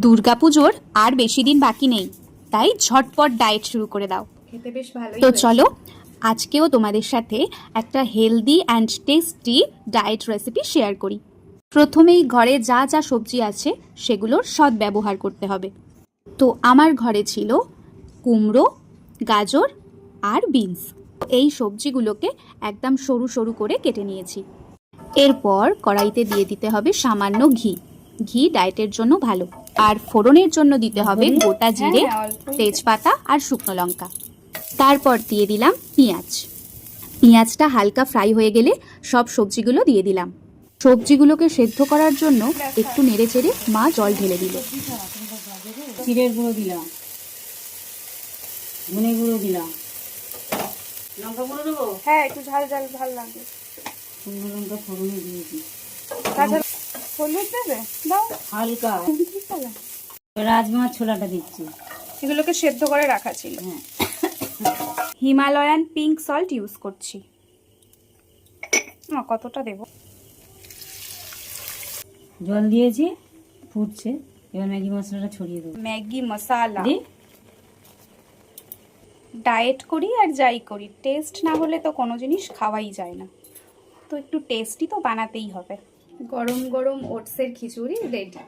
দুর্গাপুজোর আর বেশি দিন বাকি নেই, তাই ঝটপট ডায়েট শুরু করে দাও। খেতে বেশ ভালোই তো হয়েছে। চলো আজকেও তোমাদের সাথে একটা healthy and tasty diet recipe share করি। প্রথমেই ঘরে যা যা সবজি আছে সেগুলোর সৎ ব্যবহার করতে হবে। তো আমার ঘরে ছিল কুমড়ো, গাজর আর বিনস। এই সবজিগুলোকে একদম সরু সরু করে কেটে নিয়েছি। এরপর কড়াইতে দিয়ে দিতে হবে সামান্য ঘি। ঘি ডায়েটের জন্য ভালো। আর ফোড়নের জন্য দিতে হবে গোটা জিরে, তেজপাতা আর শুকনো লঙ্কা। তারপর দিয়ে দিলাম পেঁয়াজ। পেঁয়াজটা হালকা ফ্রাই হয়ে গেলে সব সবজিগুলো দিয়ে দিলাম। সবজিগুলোকে সেদ্ধ করার জন্য একটু নেড়ে চেড়ে মা জল ঢেলে দিল। জিরের গুঁড়ো দিলাম, ধনে গুঁড়ো দিলাম, লঙ্কা গুঁড়ো দেবো। হ্যাঁ, একটু ঝাল ঝাল ভালো লাগবে। শুকনো লঙ্কা ফোড়নে দিয়েছি, তাছাড়া হলুদ দেবে, দাও হালকা। ঠিক আছে। রাজমার ছোলাটা দিচ্ছি। এগুলোকে সেদ্ধ করে রাখা ছিল। হ্যাঁ, হিমালয়ান পিঙ্ক সল্ট ইউজ করছি। কতটা দেব? জল দিয়েছি, ফুটছে। এবার ম্যাগি মশলাটা ছড়িয়ে দেবো। ম্যাগি মশালা। দি ডায়েট করি আর যাই করি, টেস্ট না হলে তো কোনো জিনিস খাওয়াই যায় না। তো একটু টেস্টি তো বানাতেই হবে। গরম গরম ওটসের খিচুড়ি রেডি।